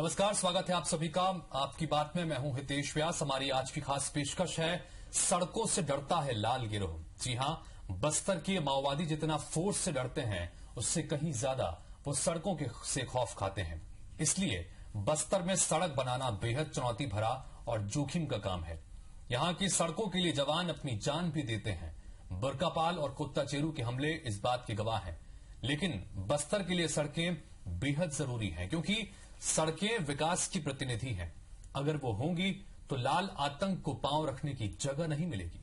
नमस्कार, स्वागत है आप सभी का आपकी बात में। मैं हूं हितेश व्यास। हमारी आज की खास पेशकश है सड़कों से डरता है लाल गिरोह। जी हां, बस्तर के माओवादी जितना फोर्स से डरते हैं उससे कहीं ज्यादा वो सड़कों से खौफ खाते हैं। इसलिए बस्तर में सड़क बनाना बेहद चुनौती भरा और जोखिम का काम है। यहां की सड़कों के लिए जवान अपनी जान भी देते हैं। बुरकापाल और कुत्ता चेरू के हमले इस बात के गवाह हैं। लेकिन बस्तर के लिए सड़कें बेहद जरूरी हैं, क्योंकि सड़कें विकास की प्रतिनिधि हैं। अगर वो होंगी तो लाल आतंक को पांव रखने की जगह नहीं मिलेगी।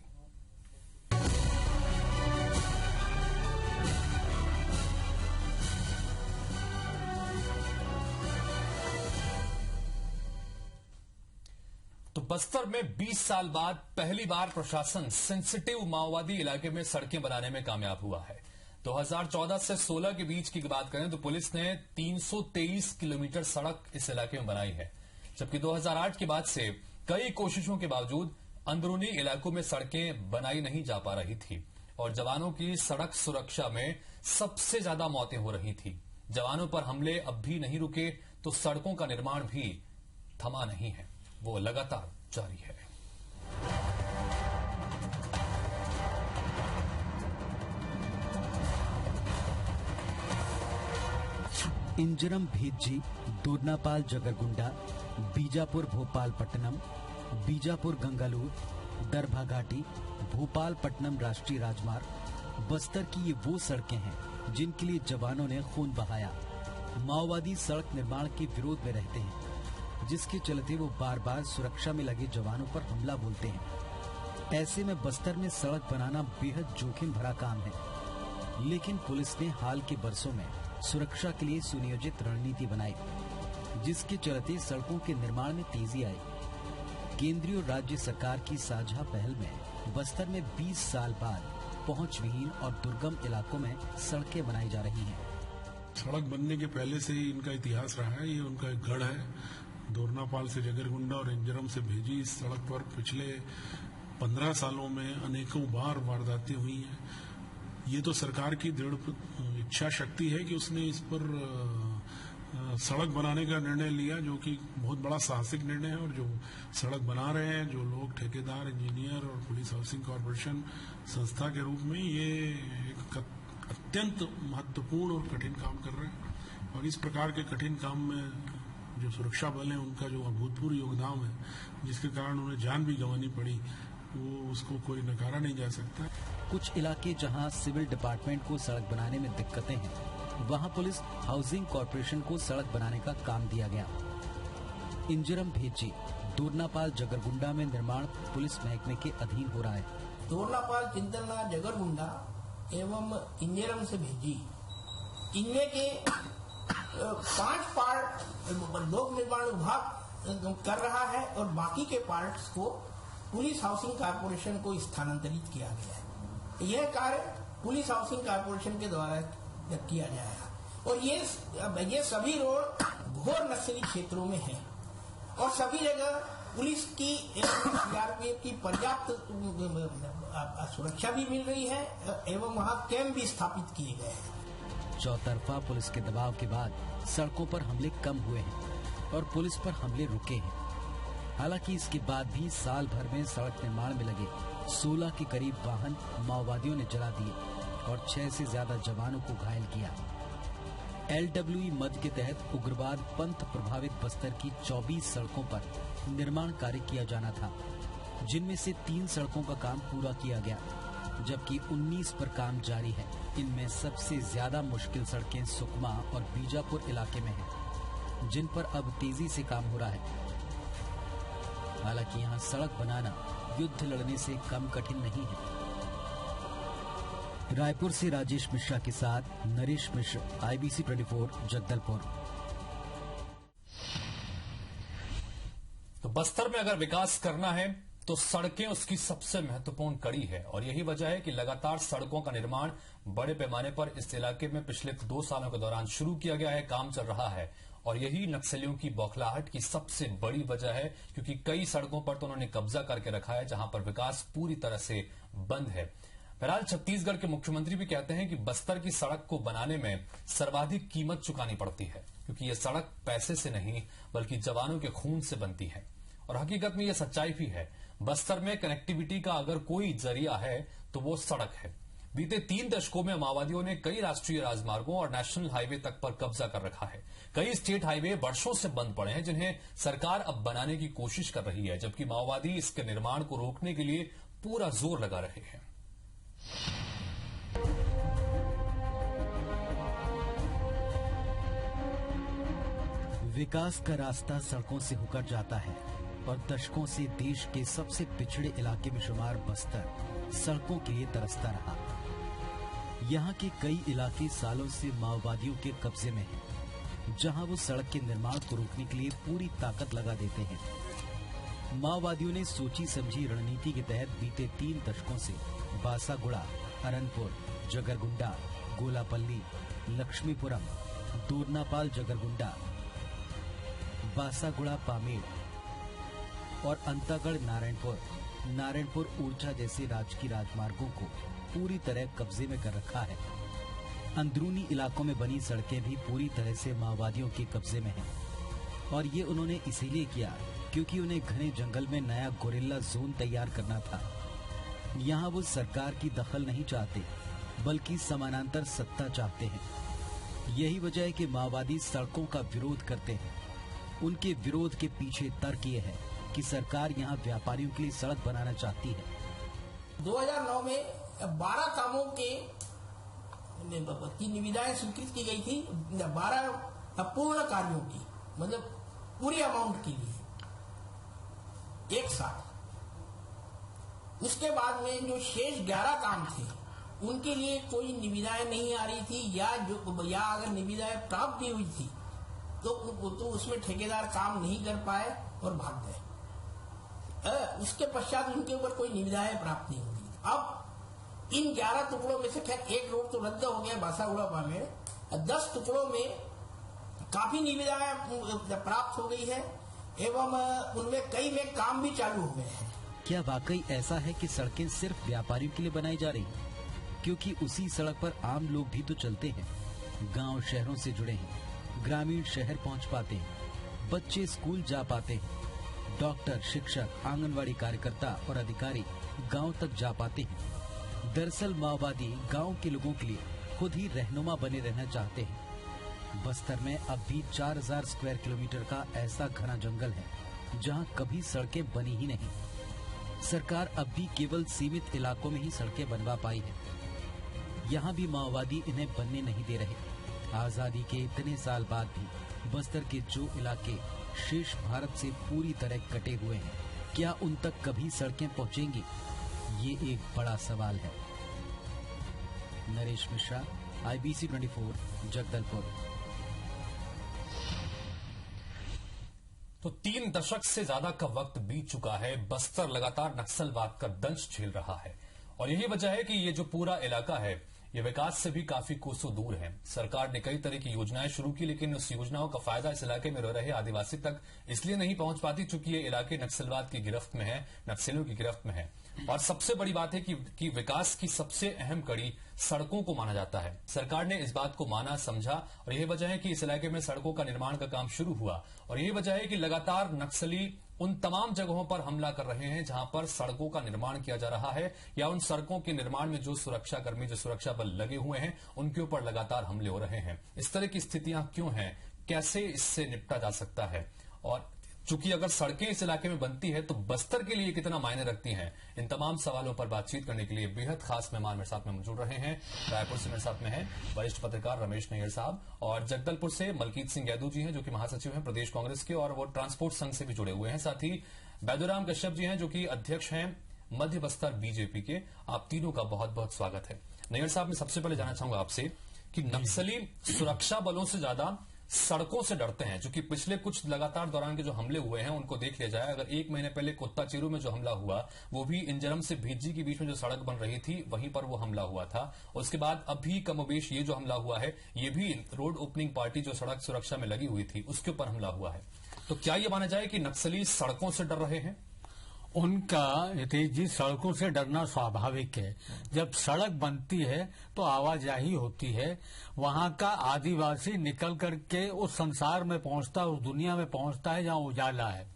तो बस्तर में 20 साल बाद पहली बार प्रशासन सेंसिटिव माओवादी इलाके में सड़कें बनाने में कामयाब हुआ है। 2014 से 16 के बीच की बात करें तो पुलिस ने 323 किलोमीटर सड़क इस इलाके में बनाई है, जबकि 2008 के बाद से कई कोशिशों के बावजूद अंदरूनी इलाकों में सड़कें बनाई नहीं जा पा रही थी और जवानों की सड़क सुरक्षा में सबसे ज्यादा मौतें हो रही थी। जवानों पर हमले अब भी नहीं रुके तो सड़कों का निर्माण भी थमा नहीं है, वो लगातार जारी है। इंजरम भेज्जी, दोरनापाल जगरगुंडा, बीजापुर भोपालपट्टनम, बीजापुर गंगालूर, दरभा घाटी, भोपालपट्टनम राष्ट्रीय राजमार्ग, बस्तर की ये वो सड़कें हैं जिनके लिए जवानों ने खून बहाया। माओवादी सड़क निर्माण के विरोध में रहते हैं, जिसके चलते वो बार बार सुरक्षा में लगे जवानों पर हमला बोलते हैं। ऐसे में बस्तर में सड़क बनाना बेहद जोखिम भरा काम है, लेकिन पुलिस ने हाल के बरसों में सुरक्षा के लिए सुनियोजित रणनीति बनाई, जिसके चलते सड़कों के निर्माण में तेजी आई। केंद्रीय और राज्य सरकार की साझा पहल में बस्तर में 20 साल बाद पहुंच विहीन और दुर्गम इलाकों में सड़कें बनाई जा रही हैं। सड़क बनने के पहले से ही इनका इतिहास रहा है। ये उनका एक गढ़ है। दोरनापाल से जगरगुंडा और इंजरम से भेजी इस सड़क पर पिछले 15 सालों में अनेकों बार वारदातें हुई हैं। ये तो सरकार की दृढ़ इच्छा शक्ति है कि उसने इस पर सड़क बनाने का निर्णय लिया, जो कि बहुत बड़ा साहसिक निर्णय है। और जो सड़क बना रहे हैं, जो लोग ठेकेदार, इंजीनियर और पुलिस हाउसिंग कॉरपोरेशन संस्था के रूप में, ये एक अत्यंत महत्वपूर्ण और कठिन काम कर रहे हैं। और इस प्रकार के कठिन काम में जो सुरक्षा बल है उनका जो अभूतपूर्व योगदान है, जिसके कारण उन्हें जान भी गंवानी पड़ी, वो उसको कोई नकारा नहीं जा सकता। कुछ इलाके जहां सिविल डिपार्टमेंट को सड़क बनाने में दिक्कतें हैं, वहां पुलिस हाउसिंग कॉरपोरेशन को सड़क बनाने का काम दिया गया। इंजरम भेज्जी, दोरनापाल जगरगुंडा में निर्माण पुलिस महकमे के अधीन हो रहा है। दोरनापाल, चिंतलना, जगरगुंडा एवं इंजरम से भेजी, इनमें के 5 पार्ट लोक निर्माण विभाग कर रहा है और बाकी के पार्ट्स को पुलिस हाउसिंग कॉरपोरेशन को स्थानांतरित किया गया है। यह कार्य पुलिस हाउसिंग कॉरपोरेशन के द्वारा किया जाएगा। और ये सभी रोड घोर नक्सली क्षेत्रों में हैं और सभी जगह पुलिस की सीआरपीएफ की पर्याप्त सुरक्षा भी मिल रही है एवं वहां कैंप भी स्थापित किए गए हैं। चौतरफा पुलिस के दबाव के बाद सड़कों पर हमले कम हुए हैं और पुलिस पर हमले रुके हैं। हालांकि इसके बाद भी साल भर में सड़क निर्माण में लगे 16 के करीब वाहन माओवादियों ने जला दिए और 6 से ज्यादा जवानों को घायल किया। LWE मद के तहत उग्रवाद पंथ प्रभावित बस्तर की 24 सड़कों पर निर्माण कार्य किया जाना था, जिनमें से 3 सड़कों का काम पूरा किया गया, जबकि 19 पर काम जारी है। इनमें सबसे ज्यादा मुश्किल सड़कें सुकमा और बीजापुर इलाके में हैं, जिन पर अब तेजी से काम हो रहा है। हालांकि यहाँ सड़क बनाना युद्ध लड़ने से कम कठिन नहीं है। रायपुर से राजेश मिश्रा के साथ नरेश मिश्र, IBC 24, जगदलपुर। तो बस्तर में अगर विकास करना है तो सड़कें उसकी सबसे महत्वपूर्ण कड़ी है और यही वजह है कि लगातार सड़कों का निर्माण बड़े पैमाने पर इस इलाके में पिछले 2 सालों के दौरान शुरू किया गया है, काम चल रहा है। और यही नक्सलियों की बौखलाहट की सबसे बड़ी वजह है, क्योंकि कई सड़कों पर तो उन्होंने कब्जा करके रखा है जहां पर विकास पूरी तरह से बंद है। बहरहाल छत्तीसगढ़ के मुख्यमंत्री भी कहते हैं कि बस्तर की सड़क को बनाने में सर्वाधिक कीमत चुकानी पड़ती है, क्योंकि यह सड़क पैसे से नहीं बल्कि जवानों के खून से बनती है। और हकीकत में यह सच्चाई भी है। बस्तर में कनेक्टिविटी का अगर कोई जरिया है तो वो सड़क है। बीते 3 दशकों में माओवादियों ने कई राष्ट्रीय राजमार्गों और नेशनल हाईवे तक पर कब्जा कर रखा है। कई स्टेट हाईवे वर्षों से बंद पड़े हैं, जिन्हें सरकार अब बनाने की कोशिश कर रही है, जबकि माओवादी इसके निर्माण को रोकने के लिए पूरा जोर लगा रहे हैं। विकास का रास्ता सड़कों से होकर जाता है और दशकों से देश के सबसे पिछड़े इलाके में शुमार बस्तर सड़कों के लिए तरसता रहा। यहाँ के कई इलाके सालों से माओवादियों के कब्जे में हैं, जहाँ वो सड़क के निर्माण को रोकने के लिए पूरी ताकत लगा देते हैं। माओवादियों ने सोची समझी रणनीति के तहत बीते 3 दशकों से बासागुड़ा, अरनपुर, जगरगुंडा, गोलापल्ली, लक्ष्मीपुरम, दोरनापाल जगरगुंडा, बासागुड़ा पामेड़ और अंतागढ़ नारायणपुर ऊर्जा जैसे राजकीय राजमार्गों को पूरी तरह कब्जे में कर रखा है। अंदरूनी इलाकों में बनी सड़कें भी पूरी तरह से माओवादियों के कब्जे में हैं और ये उन्होंने इसीलिए किया क्योंकि उन्हें घने जंगल में नया गोरिल्ला जोन तैयार करना था। यहाँ वो सरकार की दखल नहीं चाहते बल्कि समानांतर सत्ता चाहते हैं। यही वजह है कि माओवादी सड़कों का विरोध करते हैं। उनके विरोध के पीछे तर्क ये है कि सरकार यहाँ व्यापारियों के लिए सड़क बनाना चाहती है। 2009 में 12 कामों के की निविदाएं स्वीकृत की गई थी, 12 अपूर्ण कार्यों की, मतलब पूरी अमाउंट के लिए एक साथ। उसके बाद में जो शेष 11 काम थे उनके लिए कोई निविदाएं नहीं आ रही थी, या अगर निविदाएं प्राप्त भी हुई थी तो उसमें ठेकेदार काम नहीं कर पाए और भाग गए। उसके पश्चात उनके ऊपर कोई निविदाएं प्राप्त नहीं हुई। अब इन 11 टुकड़ों में से खैर एक रोड तो रद्द हो गया बासागुड़ा पामेड़, 10 टुकड़ों में काफी निविदाएं प्राप्त हो गई है एवं उनमें कई में काम भी चालू हो गए हैं। क्या वाकई ऐसा है कि सड़कें सिर्फ व्यापारियों के लिए बनाई जा रही हैं? क्योंकि उसी सड़क पर आम लोग भी तो चलते हैं। गांव शहरों से जुड़े हैं, ग्रामीण शहर पहुंच पाते हैं, बच्चे स्कूल जा पाते हैं, डॉक्टर, शिक्षक, आंगनवाड़ी कार्यकर्ता और अधिकारी गांव तक जा पाते हैं। दरअसल माओवादी गांव के लोगों के लिए खुद ही रहनुमा बने रहना चाहते हैं। बस्तर में अब भी 4000 स्क्वायर किलोमीटर का ऐसा घना जंगल है जहां कभी सड़कें बनी ही नहीं। सरकार अब भी केवल सीमित इलाकों में ही सड़कें बनवा पाई है। यहाँ भी माओवादी इन्हें बनने नहीं दे रहे। आजादी के इतने साल बाद भी बस्तर के जो इलाके शेष भारत से पूरी तरह कटे हुए हैं, क्या उन तक कभी सड़कें पहुंचेंगी? ये एक बड़ा सवाल है। नरेश मिश्रा, IBC 24, जगदलपुर। तो 3 दशक से ज्यादा का वक्त बीत चुका है। बस्तर लगातार नक्सलवाद का दंश झेल रहा है और यही वजह है कि ये जो पूरा इलाका है ये विकास से भी काफी कोसों दूर है। सरकार ने कई तरह की योजनाएं शुरू की, लेकिन उस योजनाओं का फायदा इस इलाके में रह रहे आदिवासी तक इसलिए नहीं पहुंच पाती चूंकि ये इलाके नक्सलवाद की गिरफ्त में है, नक्सलियों की गिरफ्त में है। और सबसे बड़ी बात है कि विकास की सबसे अहम कड़ी सड़कों को माना जाता है। सरकार ने इस बात को माना, समझा और यही वजह है कि इस इलाके में सड़कों का निर्माण का काम शुरू हुआ। और यही वजह है कि लगातार नक्सली उन तमाम जगहों पर हमला कर रहे हैं जहां पर सड़कों का निर्माण किया जा रहा है, या उन सड़कों के निर्माण में जो सुरक्षाकर्मी, जो सुरक्षा बल लगे हुए हैं उनके ऊपर लगातार हमले हो रहे हैं। इस तरह की स्थितियां क्यों हैं, कैसे इससे निपटा जा सकता है, और चूंकि अगर सड़कें इस इलाके में बनती है तो बस्तर के लिए कितना मायने रखती हैं, इन तमाम सवालों पर बातचीत करने के लिए बेहद खास मेहमान मेरे साथ में मौजूद रहे हैं। रायपुर से मेरे साथ में हैं वरिष्ठ पत्रकार रमेश नैयर साहब, और जगदलपुर से मलकीत सिंह यादव जी हैं जो कि महासचिव हैं प्रदेश कांग्रेस के और वो ट्रांसपोर्ट संघ से भी जुड़े हुए हैं। साथ ही बैदुराम कश्यप जी हैं जो कि अध्यक्ष हैं मध्य बस्तर बीजेपी के। आप तीनों का बहुत बहुत स्वागत है। नैयर साहब, मैं सबसे पहले जानना चाहूंगा आपसे कि नक्सली सुरक्षा बलों से ज्यादा सड़कों से डरते हैं, क्योंकि पिछले कुछ लगातार दौरान के जो हमले हुए हैं उनको देख लिया जाए, अगर 1 महीने पहले कोत्ताचेरू में जो हमला हुआ वो भी इंजरम से भेजी के बीच में जो सड़क बन रही थी वहीं पर वो हमला हुआ था। और उसके बाद अभी कमोबेश ये जो हमला हुआ है ये भी रोड ओपनिंग पार्टी जो सड़क सुरक्षा में लगी हुई थी उसके ऊपर हमला हुआ है। तो क्या ये माना जाए कि नक्सली सड़कों से डर रहे हैं? उनका हितेश जी, सड़कों से डरना स्वाभाविक है। जब सड़क बनती है तो आवाजाही होती है, वहाँ का आदिवासी निकल करके उस संसार में पहुँचता है, उस दुनिया में पहुँचता है जहाँ उजाला है।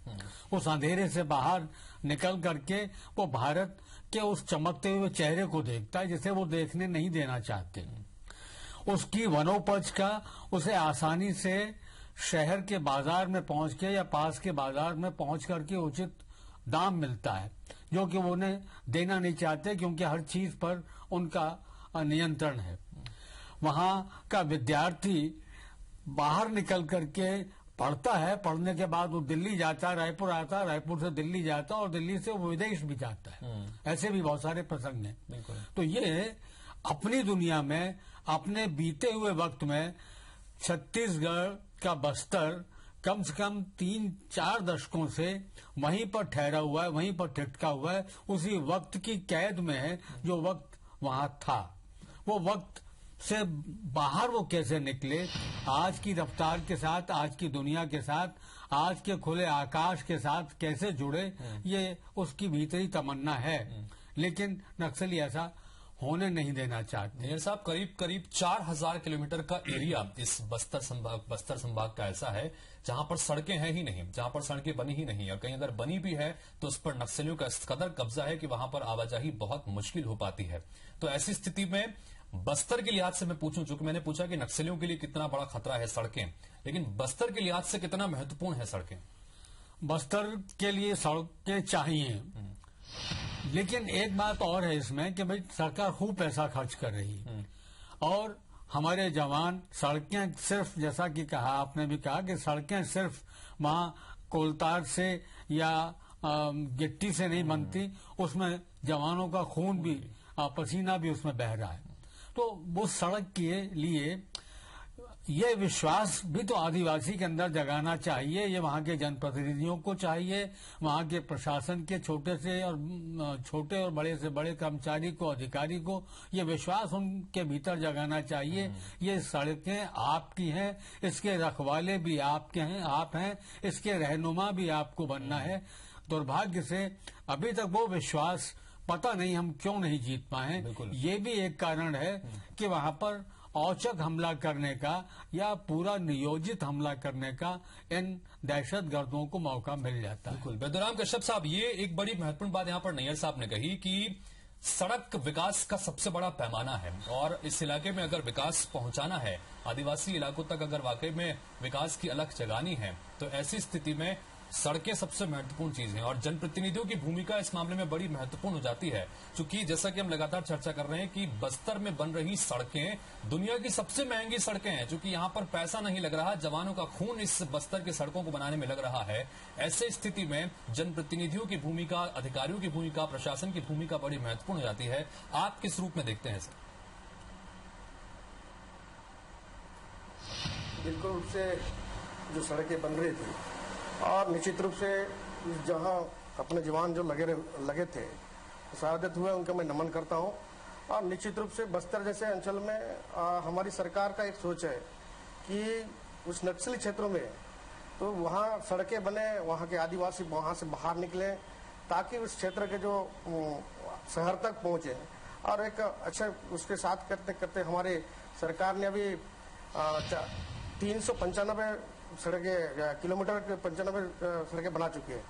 उस अंधेरे से बाहर निकल करके वो भारत के उस चमकते हुए चेहरे को देखता है जिसे वो देखने नहीं देना चाहते। उसकी वनोपज का उसे आसानी से शहर के बाजार में पहुंच के या पास के बाजार में पहुंच करके उचित दाम मिलता है, जो कि वो उन्हें देना नहीं चाहते, क्योंकि हर चीज पर उनका नियंत्रण है। वहां का विद्यार्थी बाहर निकल करके पढ़ता है, पढ़ने के बाद वो दिल्ली जाता है, रायपुर आता है, रायपुर से दिल्ली जाता है और दिल्ली से वो विदेश भी जाता है। ऐसे भी बहुत सारे प्रसंग हैं। तो ये अपनी दुनिया में, अपने बीते हुए वक्त में छत्तीसगढ़ का बस्तर कम से कम 3-4 दशकों से वहीं पर ठहरा हुआ है, वहीं पर टिटका हुआ है, उसी वक्त की कैद में है जो वक्त वहां था। वो वक्त से बाहर वो कैसे निकले, आज की रफ्तार के साथ, आज की दुनिया के साथ, आज के खुले आकाश के साथ कैसे जुड़े, ये उसकी भीतरी तमन्ना है। लेकिन नक्सली ऐसा होने नहीं देना चाहते। नैयर साहब, करीब 4000 किलोमीटर का एरिया इस बस्तर संभाग का ऐसा है जहां पर सड़कें हैं ही नहीं, जहां पर सड़कें बनी ही नहीं, और कहीं अगर बनी भी है तो उस पर नक्सलियों का इस कदर कब्जा है कि वहां पर आवाजाही बहुत मुश्किल हो पाती है। तो ऐसी स्थिति में बस्तर के लिहाज से मैं पूछूं, चूंकि मैंने पूछा कि नक्सलियों के लिए कितना बड़ा खतरा है सड़कें, लेकिन बस्तर के लिहाज से कितना महत्वपूर्ण है सड़कें? बस्तर के लिए सड़कें चाहिए, लेकिन एक बात और है इसमें कि भाई सरकार खूब पैसा खर्च कर रही है और हमारे जवान सड़कें सिर्फ, जैसा कि कहा आपने भी कहा कि सड़कें सिर्फ वहां कोलतार से या गिट्टी से नहीं बनती, उसमें जवानों का खून भी, पसीना भी उसमें बह रहा है। तो वो सड़क के लिए ये विश्वास भी तो आदिवासी के अंदर जगाना चाहिए, ये वहाँ के जनप्रतिनिधियों को चाहिए, वहाँ के प्रशासन के छोटे और बड़े से बड़े कर्मचारी को, अधिकारी को ये विश्वास उनके भीतर जगाना चाहिए। ये सड़कें आपकी हैं, इसके रखवाले भी आपके हैं, आप हैं, इसके रहनुमा भी आपको बनना है। दुर्भाग्य से अभी तक वो विश्वास पता नहीं हम क्यों नहीं जीत पाए। ये भी एक कारण है कि वहाँ पर औचक हमला करने का या पूरा नियोजित हमला करने का इन दहशतगर्दों को मौका मिल जाता है। बिल्कुल। बेदुराम कश्यप साहब, ये एक बड़ी महत्वपूर्ण बात यहाँ पर नैयर साहब ने कही कि सड़क विकास का सबसे बड़ा पैमाना है और इस इलाके में अगर विकास पहुंचाना है, आदिवासी इलाकों तक अगर वाकई में विकास की अलख जगानी है, तो ऐसी स्थिति में सड़कें सबसे महत्वपूर्ण चीज हैं और जनप्रतिनिधियों की भूमिका इस मामले में बड़ी महत्वपूर्ण हो जाती है। क्योंकि जैसा कि हम लगातार चर्चा कर रहे हैं कि बस्तर में बन रही सड़कें दुनिया की सबसे महंगी सड़कें हैं, क्योंकि यहाँ पर पैसा नहीं लग रहा, जवानों का खून इस बस्तर की सड़कों को बनाने में लग रहा है। ऐसे स्थिति में जनप्रतिनिधियों की भूमिका, अधिकारियों की भूमिका, प्रशासन की भूमिका बड़ी महत्वपूर्ण हो जाती है। आप किस रूप में देखते हैं सर? बिल्कुल रूप से जो सड़कें बन रही थी और निश्चित रूप से जहां अपने जवान जो लगे थे, शहादत हुए, उनका मैं नमन करता हूं। और निश्चित रूप से बस्तर जैसे अंचल में हमारी सरकार का एक सोच है कि उस नक्सली क्षेत्रों में तो वहां सड़कें बने, वहां के आदिवासी वहां से बाहर निकले ताकि उस क्षेत्र के जो शहर तक पहुंचे। और एक अच्छा उसके साथ करते करते हमारी सरकार ने अभी 395 किलोमीटर के 95 सड़कें बना चुकी है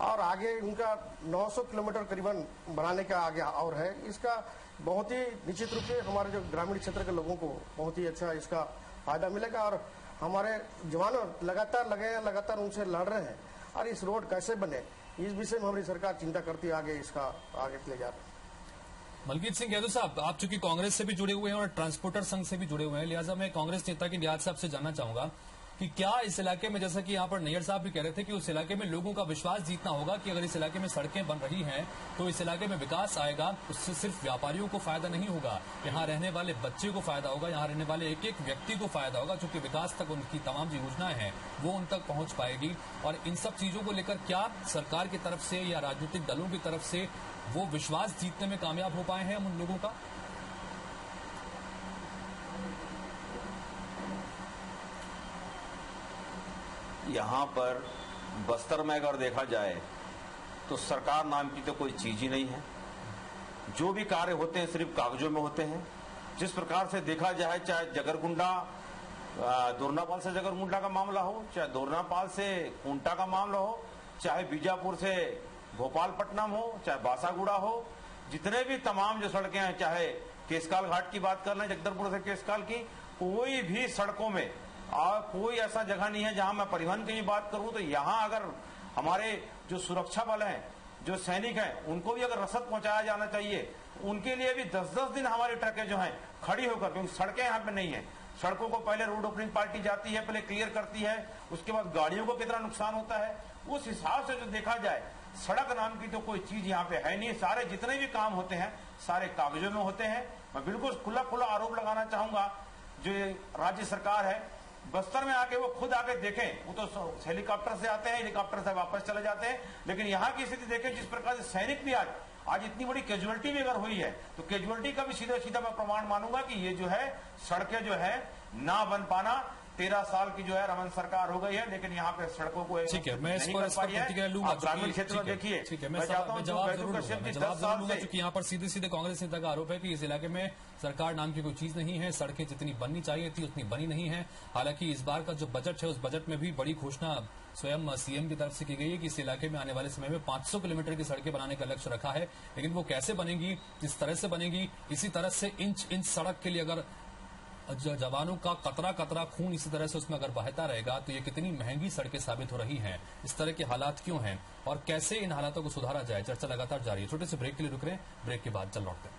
और आगे उनका 900 किलोमीटर करीबन बनाने का आगे और है। इसका बहुत ही निश्चित रूप से हमारे जो ग्रामीण क्षेत्र के लोगों को बहुत ही अच्छा इसका फायदा मिलेगा और हमारे जवान लगातार उनसे लड़ रहे हैं। और इस रोड कैसे बने, इस विषय में हमारी सरकार चिंता करती है, आगे इसका आगे ले जा रहे हैं। मलकीत सिंह यादव साहब, आप चूंकि कांग्रेस से भी जुड़े हुए हैं और ट्रांसपोर्टर संघ से भी जुड़े हुए हैं, लिहाजा मैं कांग्रेस नेता के लिहाज से आपसे जानना चाहूंगा कि क्या इस इलाके में, जैसा कि यहाँ पर नैयर साहब भी कह रहे थे कि उस इलाके में लोगों का विश्वास जीतना होगा कि अगर इस इलाके में सड़कें बन रही हैं तो इस इलाके में विकास आएगा, उससे सिर्फ व्यापारियों को फायदा नहीं होगा, यहाँ रहने वाले बच्चे को फायदा होगा, यहाँ रहने वाले एक एक व्यक्ति को फायदा होगा, क्योंकि विकास तक उनकी तमाम जो योजनाएं हैं वो उन तक पहुंच पाएगी। और इन सब चीजों को लेकर क्या सरकार की तरफ से या राजनीतिक दलों की तरफ से वो विश्वास जीतने में कामयाब हो पाए हैं हम उन लोगों का? यहाँ पर बस्तर में अगर देखा जाए तो सरकार नाम की तो कोई चीज ही नहीं है। जो भी कार्य होते हैं सिर्फ कागजों में होते हैं। जिस प्रकार से देखा जाए, चाहे जगरगुंडा दोरनापाल से जगरगुंडा का मामला हो, चाहे दोरनापाल से कुंटा का मामला हो, चाहे बीजापुर से भोपालपट्टनम हो, चाहे बासागुड़ा हो, जितने भी तमाम जो सड़कें हैं, चाहे केसकाल घाट की बात कर लें, जगदलपुर से केसकाल की, कोई भी सड़कों में कोई ऐसा जगह नहीं है जहां मैं परिवहन की बात करूं तो यहां अगर हमारे जो सुरक्षा बल हैं, जो सैनिक हैं, उनको भी अगर रसद पहुंचाया जाना चाहिए, उनके लिए भी 10-10 दिन हमारी ट्रकें जो हैं खड़ी होकर, क्योंकि सड़कें यहाँ पे नहीं है। सड़कों को पहले रोड ओपनिंग पार्टी जाती है, पहले क्लियर करती है, उसके बाद गाड़ियों को कितना नुकसान होता है। उस हिसाब से जो देखा जाए, सड़क नाम की तो कोई चीज यहाँ पे है नहीं। सारे जितने भी काम होते हैं सारे कागजों में होते हैं। मैं बिल्कुल खुला आरोप लगाना चाहूंगा, जो राज्य सरकार है, बस्तर में आके वो खुद आके देखें। वो तो हेलीकॉप्टर से आते हैं, हेलीकॉप्टर से वापस चले जाते हैं, लेकिन यहाँ की स्थिति देखें, जिस प्रकार से सैनिक भी आज इतनी बड़ी कैजुअलिटी भी अगर हुई है, तो कैजुअलिटी का भी सीधा मैं प्रमाण मानूंगा कि ये जो है सड़कें जो है ना बन पाना। 13 साल की जो है रमन सरकार हो गई है, लेकिन यहाँ पे सड़कों को ठीक है, मैं इस पर प्रतिक्रिया लूंगा। ग्रामीण क्षेत्र में देखिए, ठीक है, मैं जवाब जरूर लूंगा, क्योंकि यहाँ पर सीधे कांग्रेस नेता का आरोप है कि इस इलाके में सरकार नाम की कोई चीज नहीं है, सड़कें जितनी बननी चाहिए थी उतनी बनी नहीं है। हालांकि इस बार का जो बजट है, उस बजट में भी बड़ी घोषणा स्वयं सीएम की तरफ से की गई है कि इस इलाके में आने वाले समय में 500 किलोमीटर की सड़कें बनाने का लक्ष्य रखा है। लेकिन वो कैसे बनेगी, जिस तरह से बनेगी, इसी तरह से इंच सड़क के लिए अगर जवानों का कतरा खून इसी तरह से उसमें अगर बहता रहेगा तो ये कितनी महंगी सड़कें साबित हो रही हैं। इस तरह के हालात क्यों हैं और कैसे इन हालातों को सुधारा जाए, चर्चा लगातार जारी है। छोटे से ब्रेक के लिए रुक रहे हैं, ब्रेक के बाद चल लौटते हैं।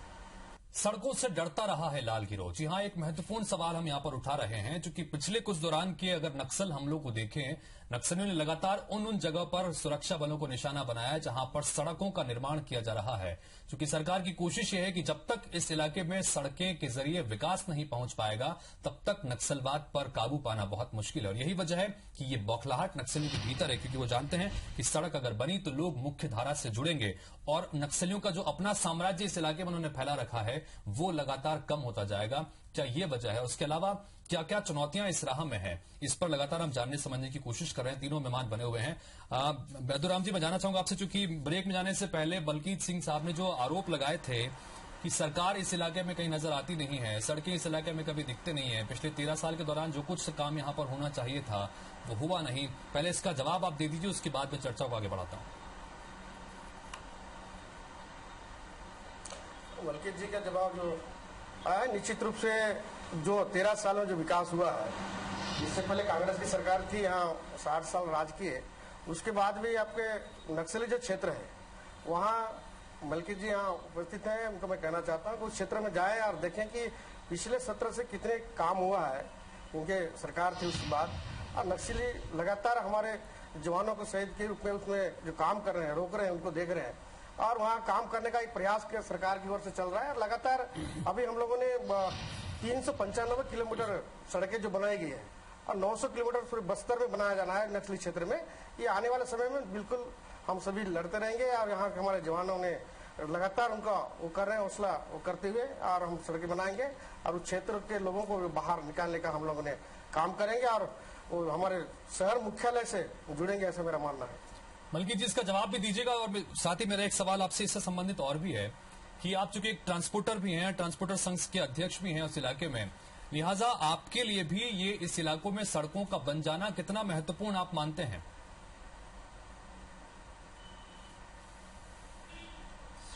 सड़कों से डरता रहा है लाल गिरोह। जी हां, एक महत्वपूर्ण सवाल हम यहां पर उठा रहे हैं, क्योंकि पिछले कुछ दौरान के अगर नक्सल हमलों को देखें, नक्सलियों ने लगातार उन जगह पर सुरक्षा बलों को निशाना बनाया जहां पर सड़कों का निर्माण किया जा रहा है। क्योंकि सरकार की कोशिश यह है कि जब तक इस इलाके में सड़कें के जरिए विकास नहीं पहुंच पाएगा, तब तक नक्सलवाद पर काबू पाना बहुत मुश्किल है। और यही वजह है कि ये बौखलाहट नक्सलियों के भीतर है, क्योंकि वो जानते हैं कि सड़क अगर बनी तो लोग मुख्य धारा से जुड़ेंगे और नक्सलियों का जो अपना साम्राज्य इस इलाके में उन्होंने फैला रखा है वो लगातार कम होता जाएगा। क्या ये वजह है? उसके अलावा क्या क्या चुनौतियां इस राह में हैं, इस पर लगातार हम जानने समझने की कोशिश कर रहे हैं। तीनों मेहमान बने हुए हैं। बैदुराम जी, मैं जानना चाहूंगा आपसे, चूंकि ब्रेक में जाने से पहले बलकीत सिंह साहब ने जो आरोप लगाए थे कि सरकार इस इलाके में कहीं नजर आती नहीं है, सड़कें इस इलाके में कभी दिखते नहीं है, पिछले 13 साल के दौरान जो कुछ काम यहां पर होना चाहिए था वो हुआ नहीं, पहले इसका जवाब आप दे दीजिए, उसके बाद मैं चर्चा को आगे बढ़ाता हूं। बलकीत जी का जवाब जो आया, निश्चित रूप से जो 13 साल में जो विकास हुआ है, इससे पहले कांग्रेस की सरकार थी, यहाँ 60 साल राज किए, उसके बाद भी आपके नक्सली जो क्षेत्र है वहाँ बल्कि जी यहाँ उपस्थित हैं, उनको मैं कहना चाहता हूँ कि उस क्षेत्र में जाएं और देखें कि पिछले सत्र से कितने काम हुआ है, क्योंकि सरकार थी उसके बाद, और नक्सली लगातार हमारे जवानों को शहीद के रूप में उसमें जो काम कर रहे हैं, रोक रहे हैं, उनको देख रहे हैं, और वहाँ काम करने का एक प्रयास सरकार की ओर से चल रहा है। लगातार अभी हम लोगों ने 395 किलोमीटर सड़कें जो बनाई गई है और 900 किलोमीटर पूरे बस्तर में बनाया जाना है नक्सली क्षेत्र में। ये आने वाले समय में बिल्कुल हम सभी लड़ते रहेंगे और यहाँ के हमारे जवानों ने लगातार उनका वो कर रहे हैं, हौसला वो करते हुए, और हम सड़कें बनाएंगे और उस क्षेत्र के लोगों को बाहर निकालने का हम लोगों ने काम करेंगे और वो हमारे शहर मुख्यालय से जुड़ेंगे, ऐसा मेरा मानना है। बल्कि जी, इसका जवाब भी दीजिएगा। और साथ ही मेरा एक सवाल आपसे इससे संबंधित और भी है कि आप चूंकि एक ट्रांसपोर्टर भी हैं, ट्रांसपोर्टर संघ के अध्यक्ष भी हैं उस इलाके में, लिहाजा आपके लिए भी ये इस इलाकों में सड़कों का बन जाना कितना महत्वपूर्ण आप मानते हैं?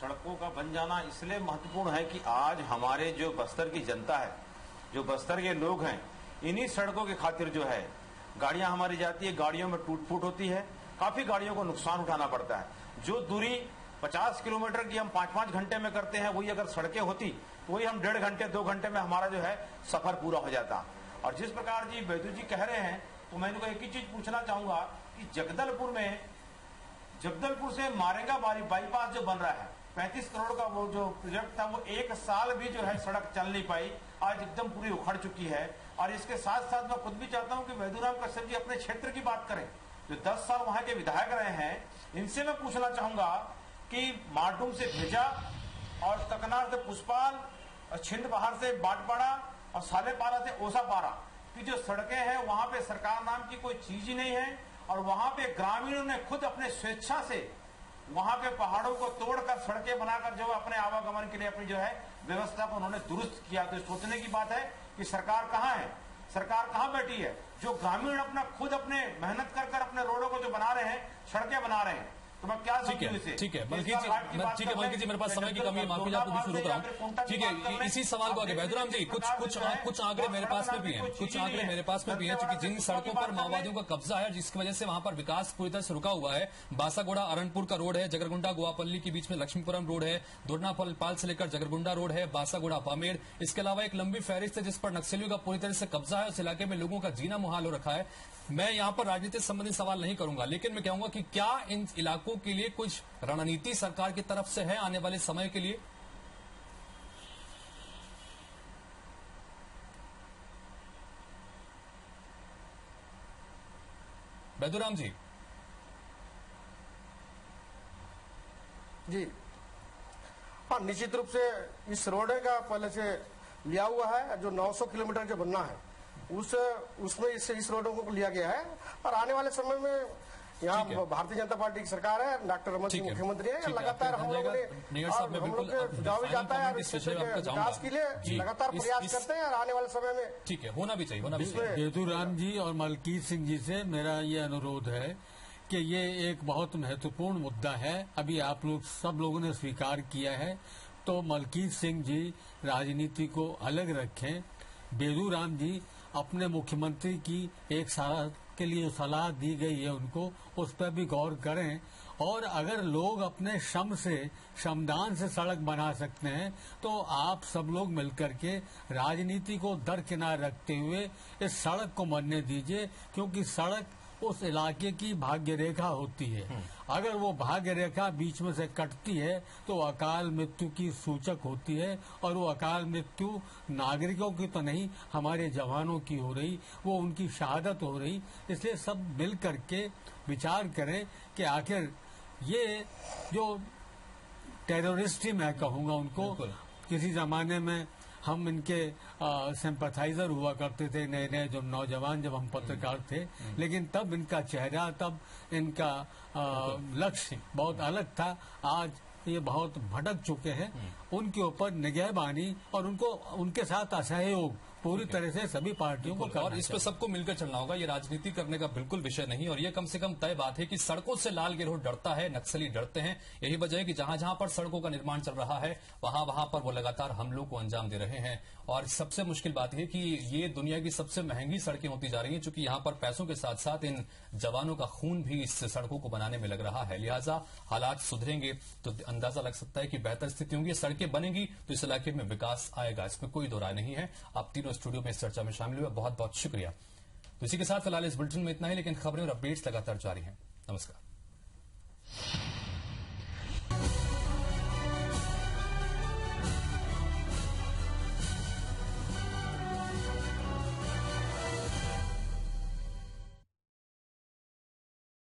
सड़कों का बन जाना इसलिए महत्वपूर्ण है कि आज हमारे जो बस्तर की जनता है, जो बस्तर के लोग हैं, इन्हीं सड़कों की खातिर जो है गाड़ियां हमारी जाती है, गाड़ियों में टूट फूट होती है, काफी गाड़ियों को नुकसान उठाना पड़ता है। जो दूरी 50 किलोमीटर की हम 5-5 घंटे में करते हैं, वही अगर सड़कें होती तो वही हम 1.5 घंटे 2 घंटे में हमारा जो है सफर पूरा हो जाता। और जिस प्रकार जी बैदू जी कह रहे हैं, तो मैं इनको एक ही चीज पूछना चाहूंगा कि जगदलपुर से मारेगा बाईपास जो बन रहा है, 35 करोड़ का वो जो प्रोजेक्ट था, वो 1 साल भी जो है सड़क चल नहीं पाई, आज एकदम पूरी उखड़ चुकी है। और इसके साथ साथ मैं खुद भी चाहता हूं कि बैदूराम कश्यप जी अपने क्षेत्र की बात करें, जो 10 साल वहां के विधायक रहे हैं, इनसे मैं पूछना चाहूंगा कि मारडूम से भेजा और ककनार से पुष्पाल, छिंदबहार से बाटपाड़ा और सालेपारा से ओसापारा की जो सड़कें हैं, वहां पे सरकार नाम की कोई चीज ही नहीं है। और वहां पे ग्रामीणों ने खुद अपने स्वेच्छा से वहां के पहाड़ों को तोड़कर सड़कें बनाकर जो अपने आवागमन के लिए अपनी जो है व्यवस्था को उन्होंने दुरुस्त किया। तो सोचने की बात है कि सरकार कहाँ है, सरकार कहाँ बैठी है? जो ग्रामीण अपना खुद अपने मेहनत कर अपने रोडों को जो बना रहे हैं, सड़कें बना रहे हैं, तो मैं क्या समझूं इसे? ठीक है बल्कि जी मेरे पास समय की कमी है, माफी आपको बीच में रोक रहा हूँ। ठीक है, इसी सवाल को आगे बैदुराम जी कुछ आंकड़े मेरे पास में भी हैं, क्योंकि जिन सड़कों पर माओवादियों का कब्जा है, जिसकी वजह से वहां पर विकास पूरी तरह से रुका हुआ है, बासागुड़ा अरणपुर का रोड है, जगरगुंडा गोवापल्ली के बीच में लक्ष्मीपुरम रोड है, दोरनापाल से लेकर जगरगुंडा रोड है, बासागुड़ा पामेड़, इसके अलावा एक लंबी फहरिस्त है जिस पर नक्सलियों का पूरी तरह से कब्जा है। उस इलाके में लोगों का जीना मुहाल हो रखा है। मैं यहां पर राजनीति संबंधी सवाल नहीं करूंगा, लेकिन मैं कहूंगा कि क्या इन इलाकों के लिए कुछ रणनीति सरकार की तरफ से है आने वाले समय के लिए? बैदुराम जी। जी हाँ, निश्चित रूप से इस रोड का पहले से लिया हुआ है, जो 900 किलोमीटर जो बनना है उसमें इस रोडों को लिया गया है। और आने वाले समय में यहाँ भारतीय जनता पार्टी की सरकार है, डॉक्टर रमन सिंह मुख्यमंत्री है, लगातार हम लोगों ने सुझाव भी जाता है और विकास के लिए लगातार प्रयास करते हैं और आने वाले समय में ठीक है होना भी चाहिए। बैदुराम जी और मलकीत सिंह जी से मेरा ये अनुरोध है कि ये एक बहुत महत्वपूर्ण मुद्दा है, अभी आप लोग सब लोगों ने स्वीकार किया है, तो मलकीत सिंह जी राजनीति को अलग रखें। बैदुराम जी अपने मुख्यमंत्री की एक साल के लिए सलाह दी गई है उनको, उस पर भी गौर करें। और अगर लोग अपने श्रम से, श्रमदान से सड़क बना सकते हैं, तो आप सब लोग मिलकर के राजनीति को दरकिनार रखते हुए इस सड़क को बनने दीजिए, क्योंकि सड़क उस इलाके की भाग्य रेखा होती है। अगर वो भाग्य रेखा बीच में से कटती है तो अकाल मृत्यु की सूचक होती है, और वो अकाल मृत्यु नागरिकों की तो नहीं, हमारे जवानों की हो रही, वो उनकी शहादत हो रही। इसलिए सब मिल करके विचार करें कि आखिर ये जो टेररिस्ट ही मैं कहूँगा उनको, किसी जमाने में हम इनके सिंपैथाइजर हुआ करते थे, नए नए जो नौजवान, जब हम पत्रकार थे, लेकिन तब इनका चेहरा, तब इनका लक्ष्य बहुत अलग था। आज ये बहुत भटक चुके हैं। उनके ऊपर निगहबानी और उनके साथ असहयोग पूरी तरह से सभी पार्टियों को, और इस पर सबको मिलकर चलना होगा। ये राजनीति करने का बिल्कुल विषय नहीं, और ये कम से कम तय बात है कि सड़कों से लाल गिरोह डरता है, नक्सली डरते हैं। यही वजह है कि जहां जहां पर सड़कों का निर्माण चल रहा है, वहां पर वो लगातार हमलों को अंजाम दे रहे हैं। और सबसे मुश्किल बात है कि ये दुनिया की सबसे महंगी सड़कें होती जा रही हैं, क्योंकि यहाँ पर पैसों के साथ साथ इन जवानों का खून भी इस सड़कों को बनाने में लग रहा है। लिहाजा हालात सुधरेंगे तो अंदाजा लग सकता है कि बेहतर स्थिति होंगी, सड़कें बनेंगी तो इस इलाके में विकास आएगा, इसमें कोई दो राय नहीं है। आप तीनों स्टूडियो में इस चर्चा में शामिल हुए, बहुत बहुत शुक्रिया। तो इसी के साथ फिलहाल इस बुलेटिन में इतना ही, लेकिन खबरें और अपडेट्स लगातार जारी हैं। नमस्कार।